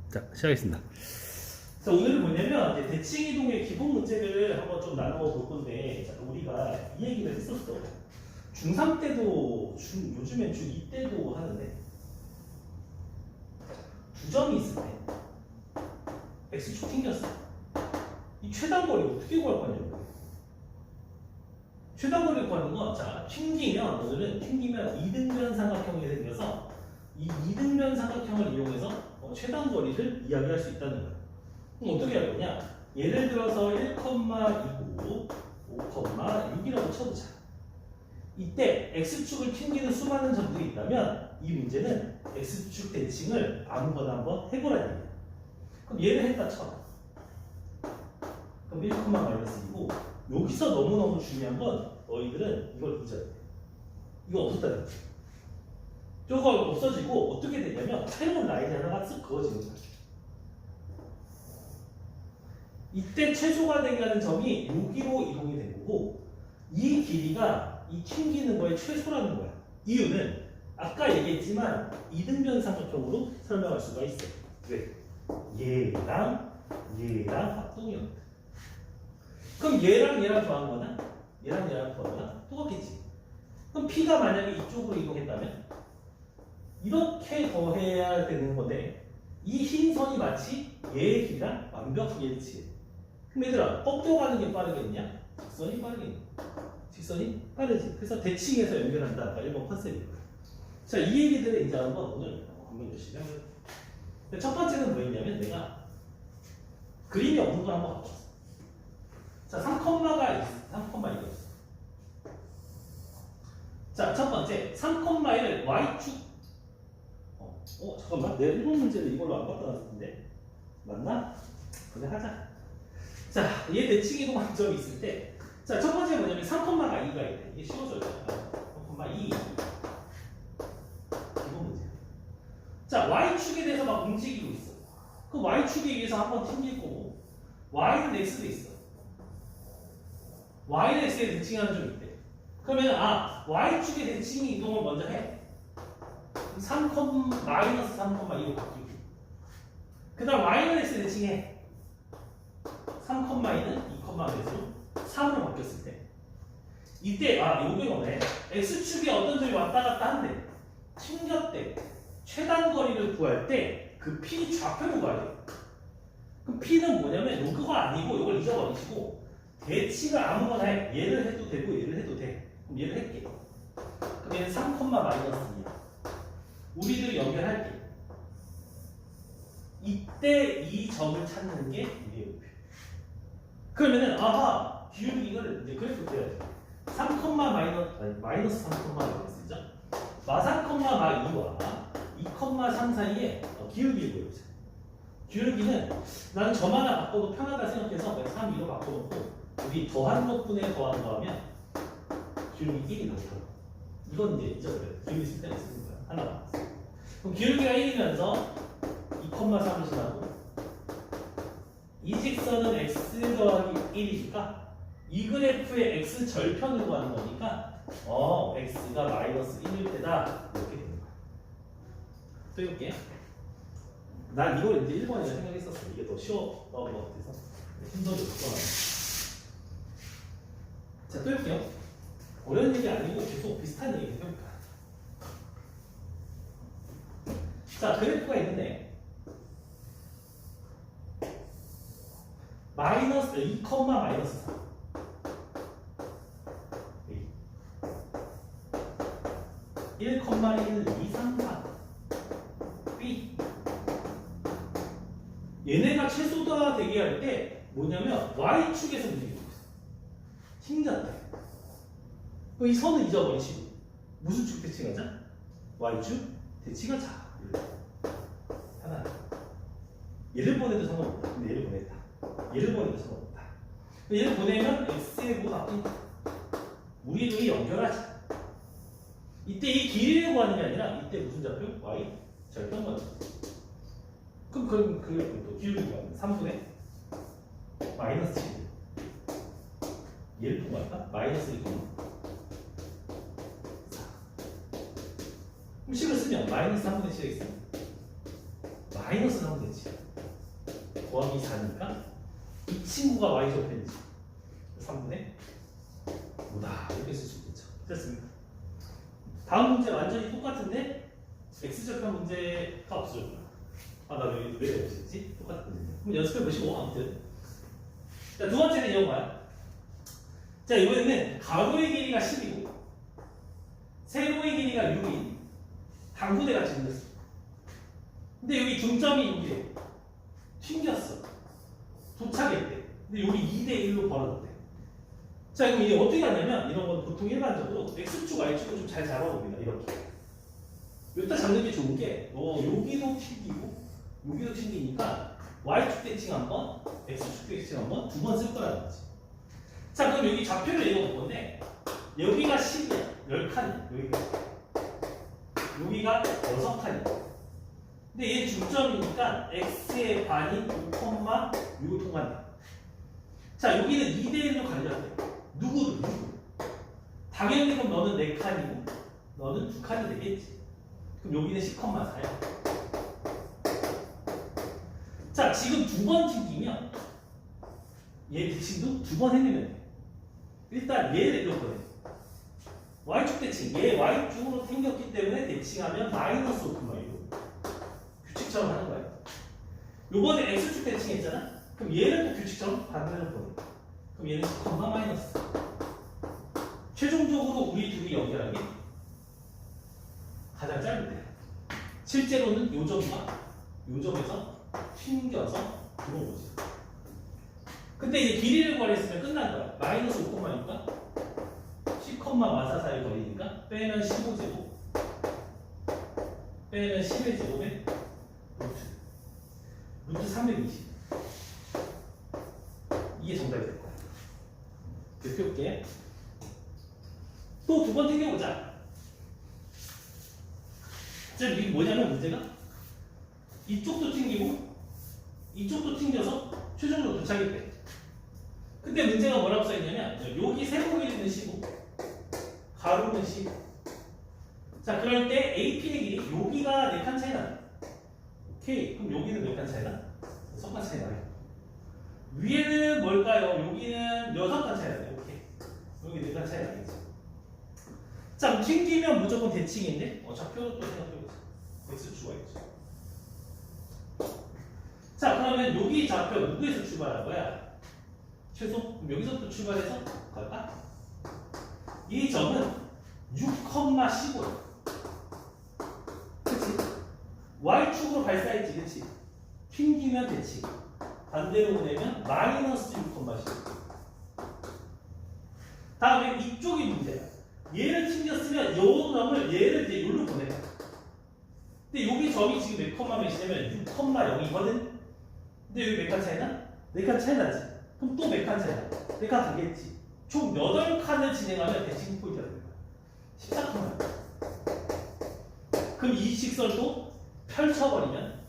자, 시작하겠습니다. 자, 오늘은 뭐냐면 이제 대칭 이동의 기본 문제를 한번 좀 나누어 볼 건데, 자, 우리가 이 얘기를 했었어. 중3 때도 요즘엔 중2 때도 하는데, 두 점이 있을 때 x축 튕겼어. 이 최단거리 어떻게 구할 거냐고. 최단거리를 구하는 건, 자, 오늘은 튕기면 이등변 삼각형이 생겨서 이 이등변 삼각형을 이용해서 최단거리를 이야기할 수 있다는 거야. 그럼 어떻게 할 거냐? 예를 들어서 1,2고 5,6이라고 쳐보자. 이때 x축을 튕기는 수많은 점들이 있다면 이 문제는 x축 대칭을 아무거나 한번 해보라는 얘기야. 그럼 얘를 했다 쳐. 그럼 1,-2고 여기서 너무너무 중요한 건 너희들은 이걸 잊어야 돼. 이거 없었다는 거야. 저거 없어지고 어떻게 되냐면 새로운 라인이 하나가 쓱 그어지는 거야. 이때 최소가 되게 하는 점이 여기로 이동이 된 거고, 이 길이가 이 튕기는 거의 최소라는 거야. 이유는 아까 얘기했지만 이등변 삼각형으로 설명할 수가 있어. 왜? 얘랑 합동이었거든. 그럼 얘랑 더한 거나 얘랑 더한 거나 똑같겠지. 그럼 P가 만약에 이쪽으로 이동했다면 이렇게 더해야 되는 건데, 이 흰 선이 마치 얘의 길이랑 완벽하게 일치해. 그럼 얘들아, 꺾여가는 게 빠르겠냐? 직선이 빠르겠냐? 직선이 빠르지. 그래서 대칭해서 연결한다. 1번 컨셉이에요. 자, 이 얘기들을 이제 한번 오늘 한번 열심히 하면. 첫 번째는 뭐였냐면 내가 그림이 없는 걸 한번 갖고 왔어. 자, 3컴마가 있어. 3컴마 이거였어. 자, 첫 번째 3컴마를 y축. 잠깐만, 내가 일본 문제를 이걸로 안 갖다 놨는데 맞나? 그냥 하자. 자, 얘 대칭 이동한 점이 있을 때, 자, 첫 번째 뭐냐면 3,2가 있대. 이게 쉬워져요. 3,2 기본 문제. 자, y축에 대해서 막 움직이고 있어. 그 y축에 의해서 한번 튕길 거고, y는 x도 있어. y는 x에 대칭하는 점이 있대. 그러면 y축의 대칭 이동을 먼저 해. 3,-3,2로 바뀌고, 그 다음 y는 x에 대칭해. 3,2는 2,4로 3으로 바뀌었을 때, 이때 요게 뭐네? x축에 어떤 점이 왔다 갔다 한대. 튕겼대. 최단 거리를 구할 때 그 p 좌표를 구해야 돼. 그럼 p는 뭐냐면 요거가 아니고 요걸 잊어버리시고 대칭을 아무거나 해. 얘를 해도 되고 얘를 해도 돼. 그럼 얘를 할게. 그럼 얘는 3,-2야. 우리들이 연결할게. 이때 이 점을 찾는 게 우리의 목표. 그러면은 기울기를 이제 그래프 그려야지. 3,-마이너스 3,-죠. 마3,-2와 2,3 사이에 기울기를 그려보자. 기울기는 나는 점 하나 바꿔도 편하다 생각해서 그냥 3, 2로 바꿔놓고 우리 더한 것분에 더한 거 하면 기울기 1이 나오더라고. 이건 이제 잊어버려요. 기울기 쓸 때는 쓰는 거야. 하나 남았어. 그럼 기울기가 1이면서 2,3을 지나고 이 직선은 x 더하기 1이니까 이 그래프의 x 절편을 구하는 거니까 x가 마이너스 1일 때다. 이렇게 되는 거야. 또 해볼게. 난 이걸 이제 1번이라 생각했었어. 이게 더 쉬웠던 것 같아서 힘들어 줬어. 자, 또 해볼게요. 어려운 얘기 아니고 계속 비슷한 얘기 해볼까. 자, 그래프가 있는데 마이너스 2, 마이너스 3. 1, 1, 2, 3, 4. B. 얘네가 최소가 되게 할 때 뭐냐면 y축에서 움직이고 있어. 튕겼다. 그럼 이 선을 잊어버리시고 무슨 축 대칭하자? y축 대칭하자. 하나. 얘를 보내도 상관없다. 근데 얘를 보냈다. 얘를 보내도 상관없다. 얘를 보내면 x의 뭐가 바뀐다. 우리들이 연결하자. 이때 이 길이를 구하는 게 아니라 이때 무슨 좌표? y 절편 거죠. 그럼 또 기울기가 3분의 마이너스 7. 얘를 통할까? 마이너스 1. 4. 그럼 식을 쓰면 마이너스 3분의 7이 있으면 마이너스 하면 되지. 더하기 4니까 이 친구가 y절편이지. 3분의 5다. 이렇게 쓸 수 있겠죠. 됐습니다. 다음 문제 완전히 똑같은데 x절편 문제가 없어졌구나. 아, 나 왜 없었지? 똑같은 문제. 그럼 연습해 보시고 아무튼. 자, 두 번째는 이런 거야. 자, 이번에는 가로의 길이가 10이고 세로의 길이가 6인 당구대가 생겼어. 근데 여기 중점이 6이래. 튕겼어. 도착했대. 근데 여기 2대1로 벌어졌대. 자, 그럼 이게 어떻게 하냐면 이런 건 보통 일반적으로 x축, y축을 좀 잘 잡아봅니다. 이렇게. 여기다 잡는 게 좋은 게 여기도 튕기고 여기도 튕기니까 y축 대칭 한 번, x축 대칭 한 번, 두 번 쓸 거라는 거지. 자, 그럼 여기 좌표를 읽어볼 건데 여기가 10이야. 10칸이야. 여기가 6칸이야. 근데 얘 중점이니까 x의 반이 5,6을 통한다. 자, 여기는 2대1로 갈렸대. 누구? 당연히 그럼 너는 4칸이고 너는 2칸이 되겠지. 그럼 여기는 10,4야. 자, 지금 두 번 튕기면 얘 대칭도 두 번 해내면 돼. 일단 얘를 이렇거든. y축 대칭. 얘 y축으로 튕겼기 때문에 대칭하면 마이너스 5,6. 규칙처럼 하는 거야. 요번에 x축 대칭 했잖아? 그럼 얘를 또 규칙처럼 반대로 보내. 그럼 얘는 10, 마이너스. 최종적으로 우리 둘이 연결한 게 가장 짧은 데야. 실제로는 요 점과 요 점에서 튕겨서 들어온 거지. 근데 이제 길이를 구하랬으면 끝난 거야. 마이너스 5,6가 10,4 사이 거리니까 빼면 15제곱 빼면 11 제곱에 루트 320. 이게 정답이 될 거야. 이렇게 해볼게. 또 두 번 튕겨보자. 자, 이게 뭐냐면 문제가 이쪽도 튕기고 이쪽도 튕겨서 최종적으로 도착했대. 근데 문제가 뭐라고 써있냐면 여기 세모 길이는 15 가로는 15. 자, 그럴 때 AP의 길이 여기가 4칸 차이 나요. 오케이. 그럼 여기는 몇 칸 차이 나? 6칸 차이 나요. 위에는 뭘까요? 여기는 6칸 차이 나요. 오케이. 여기 4칸 차이 나겠죠. 자, 튕기면 무조건 대칭인데 좌표로 또 생각해보자. x축가 있죠. 자, 그러면 여기 좌표 누구에서 출발한 거야? 최소? 그럼 여기서부터 출발해서 갈까? 이 점은 6,15야. 그치? y축으로 발사했지, 그치? 튕기면 대칭. 반대로 보내면 마이너스 6,15. 다음에 이쪽이 문제야. 얘를 튕겼으면 요 점을 얘를 이제 여기로 보내. 근데 여기 점이 지금 몇 컴마 몇이냐면 6,0이거든? 근데 여기 몇 칸 차이나? 4칸 차이 나지? 그럼 또 몇 칸 차이나? 4칸 가겠지? 총 8칸을 진행하면 대칭 포인트가 됩니다. 14칸. 그럼 이 직선도 펼쳐버리면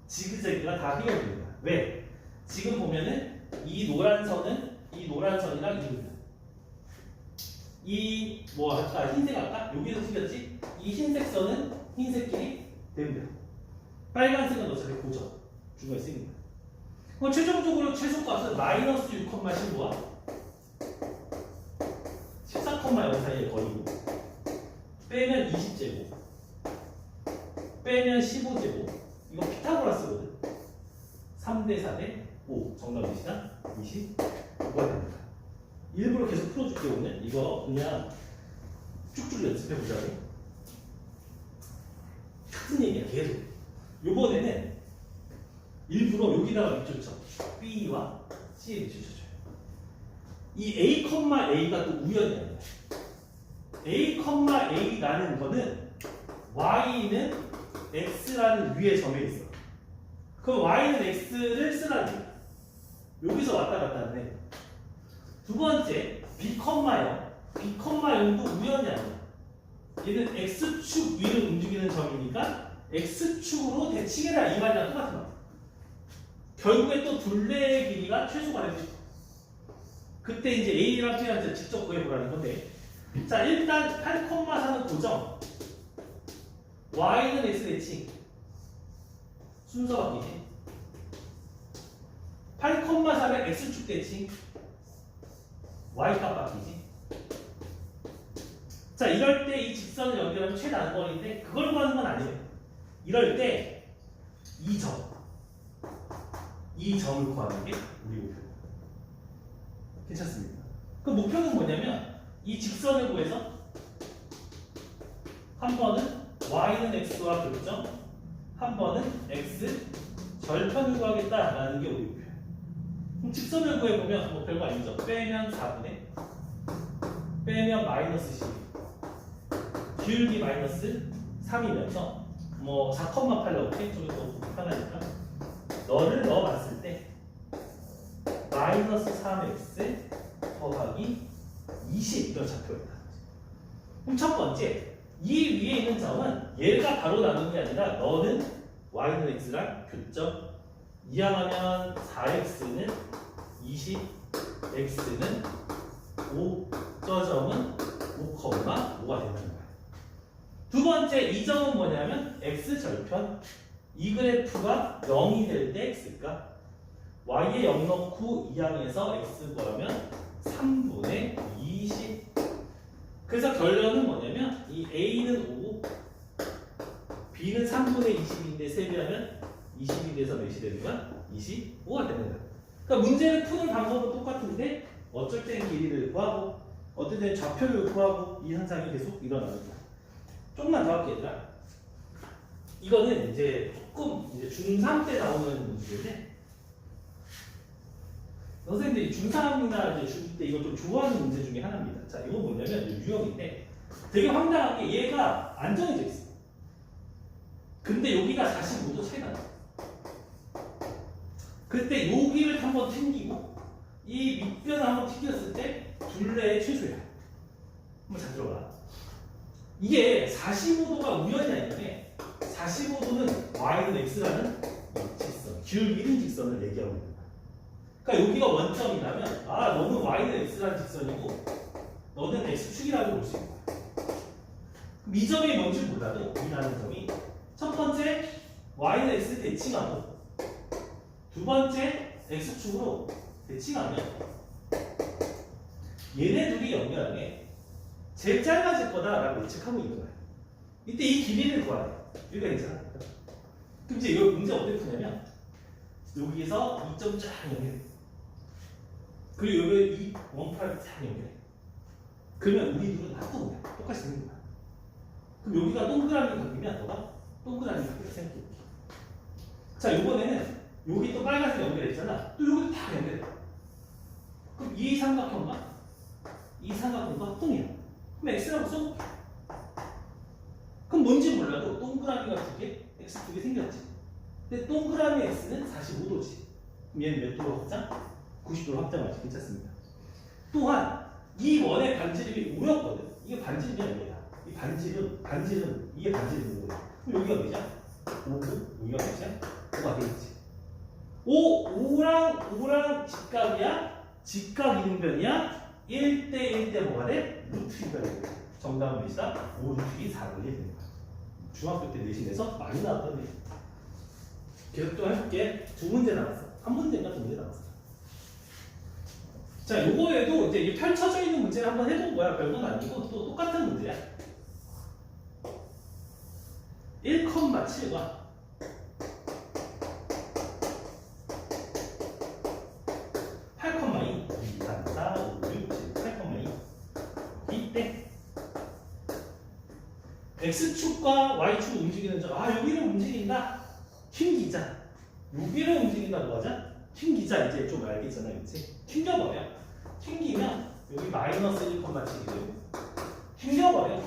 지그재그가 다 해결됩니다. 왜? 지금 보면은 이 노란 선은 이 노란 선이랑 이겁니다. 이 뭐 할까? 흰색 할까? 여기서 튕겼지? 이 흰색 선은 흰색끼리 됩니다. 빨간색은 어차피 고정 중간에 쓰입니다. 그럼 최종적으로 최소값은 마이너스 6,15와 14,0 사이의 거리고 빼면 20제곱 빼면 15제곱 이거 피타고라스거든. 3대 4대 5 정답 몇이다? 25가 됩니다. 일부러 계속 풀어줄게 오늘. 이거 그냥 쭉쭉 연습해보자고. 같은 얘기야 계속. 요번에는 일부러 여기다가 밑줄 쳐. B와 C에 밑줄 쳐줘요. 이 A, A가 또 우연이야. A, A라는 거는 Y는 X라는 위의 점에 있어. 그럼 Y는 X를 쓰라는 거야. 여기서 왔다 갔다 하네. 두 번째, B,0. B,0도 우연이 아니야. 얘는 X축 위를 움직이는 점이니까 X축으로 대칭해라 이 말이랑 똑같은 거야. 결국에 또 둘레의 길이가 최소가 되고 싶어. 그때 이제 A랑 B한테 직접 구해보라는 건데. 자, 일단 8,4는 고정. Y는 X 대칭. 순서 바뀌지. 8,4의 x축 대칭 y값 바뀌지. 자, 이럴 때 이 직선을 연결하면 최단거리인데 그걸 구하는 건 아니에요. 이럴 때 이 점을 구하는 게 우리 목표. 괜찮습니다. 그 목표는 뭐냐면 이 직선을 구해서 한 번은 y는 x와 교점, 한 번은 x 절편을 구하겠다라는 게 우리 목표예요. 그럼 직선을 구해보면 뭐 별거 아니죠. 빼면 4분의 빼면 마이너스 12 기울기 마이너스 3이면서 뭐 4,8 넣을게. 좀 더 편하니까 너를 넣어봤을 때 마이너스 3x 더하기 20 이런 좌표였다. 그럼 첫 번째 이 위에 있는 점은 얘가 바로 나누는 게 아니라 너는 y는 x랑 교점 이항하면 4x는 20 x는 5 저 점은 5,5가 된다는 거야. 두 번째 이 점은 뭐냐면 x 절편 이 그래프가 0이 될 때 x가 y에 0 넣고 이항해서 x 구하면 3분의 20. 그래서 결론은 뭐냐면 이 a는 5 b는 3분의 20인데 세배하면 20이 돼서 몇이 되는 거야? 25가 되는 거야. 그러니까 문제를 푸는 방법은 똑같은데 어쩔 때는 길이를 구하고 어떨 때는 좌표를 구하고 이 현상이 계속 일어나는 거야. 조금만 더 할게 얘들아. 이거는 이제 조금 이제 중3 때 나오는 문제인데 선생님들이 중3이나 이제 중2 때 이걸 좀 좋아하는 문제 중에 하나입니다. 자, 이건 뭐냐면 유형인데 되게 황당하게 얘가 안정해져 있어. 근데 여기가 45도 차이가 나. 그때 여기를 한번 튕기고 이 밑변을 한번 튕겼을 때 둘레의 최소야. 한번 잘 들어봐. 이게 45도가 우연이 아닌데 45도는 y는 x라는 직선, 기울기는 직선을 얘기하고 있는 거야. 그러니까 여기가 원점이라면 아 너는 y는 x라는 직선이고 너는 x축이라고 볼 수 있는 거야. 그럼 이 점이 뭔지 몰라도 이라는 점이 첫 번째 y는 x 대칭하고 두 번째 x축으로 대칭하면 얘네 둘이 연결하게 제일 짧아질 거다라고 예측하고 있는 거예요. 이때 이 길이를 구하래. 여기가 괜찮아. 그럼 이제 이 문제 어떻게 푸냐면 여기에서 2점 쫙 연결해. 그리고 여기 이 원파를 쫙 연결해. 그러면 우리 둘은 합동이야. 똑같이 생긴 거야. 그럼 여기가 동그라미 바뀌면 너가 동그라미 바뀌어 생각해. 자, 이번에는 여기 또 빨간색 연결했잖아. 또 여기도 다 연결해. 그럼 이 삼각형과 이 삼각형과 합동이야. 그럼 x라고 써볼게. 그럼 뭔지 몰라도 동그라미가 두 개, x 두 개 생겼지. 근데 동그라미 x는 45도지. 그럼 얘는 몇 도로 확장? 90도로 확장하지. 괜찮습니다. 또한 이 원의 반지름이 5였거든. 이게 반지름이 아니야. 이 반지름, 이게 반지름인 거야. 그럼 여기가 몇이야? 5고, 여기가 몇이야? 5가 되겠지. 5랑 직각이야? 직각 이등변이야? 1대 1대 뭐가 돼? 루트 2가 돼. 정답은 몇이다? 5 루트 2 4분의 1 되는 거야. 중학교 때 내신에서 많이 나왔던 데. 계속 또 해볼게. 두 문제 나왔어. 한 문제인가 두 문제 나왔어. 자, 요거에도 이제 이게 펼쳐져 있는 문제를 한번 해본 거야. 별건 아니고 또 똑같은 문제야. 1,7과 8,2 2, 3, 4, 5, 6, 7, 8,2 이때 x축과 y축 움직이는 점, 아 여기를 움직인다. 튕기자. 여기를 움직인다. 뭐하자? 튕기자. 이제 좀 알겠잖아, 그치? 튕겨버려. 튕기면 여기 마이너스 1,7이 되고 튕겨버려.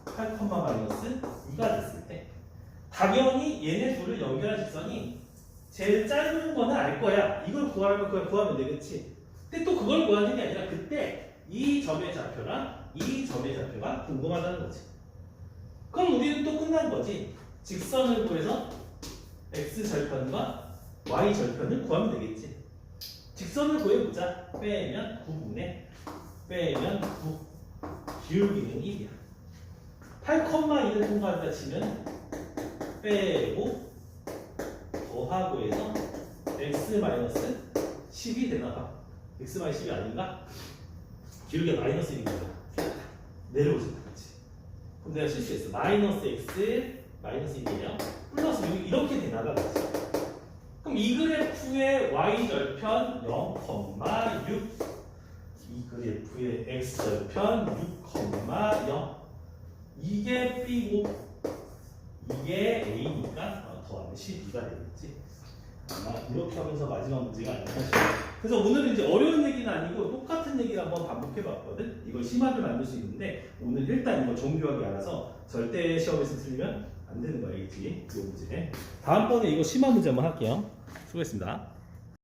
8, 마이너스 2가 됐을 때 당연히 얘네 둘을 연결한 직선이 제일 짧은 거는 알 거야. 이걸 구하면 그걸 구하면 되겠지. 근데 또 그걸 구하는 게 아니라 그때 이 점의 좌표랑 이 점의 좌표가 궁금하다는 거지. 그럼 우리는 또 끝난 거지. 직선을 구해서 x 절편과 y 절편을 구하면 되겠지. 직선을 구해보자. 빼면 9분의 빼면 9 기울기는 1이야. 8,2를 통과한다 치면 빼고 더하고 해서 x 마이너스 10이 되나봐. x 마이너스 10이 아닌가? 기울기가 마이너스 1인 거야. 내려오지 그렇지. 그럼 내가 실수했어. 마이너스 x 마이너스 1이에요. 플러스 6 이렇게 되나봐. 그렇지. 그럼 이 그래프의 y절편 0,6 이 그래프의 x절편 6,0 이게 b고 이게 a니까 더하면 12가 되겠지. 아마 이렇게 하면서 마지막 문제가 아닐까 싶어요. 그래서 오늘은 이제 어려운 얘기는 아니고 똑같은 얘기를 한번 반복해 봤거든. 이걸 심화를 만들 수 있는데 오늘 일단 이거 정교하게 알아서 절대 시험에서 틀리면 안 되는 거 알겠지? 이 문제. 다음번에 이거 심화 문제 한번 할게요. 수고했습니다.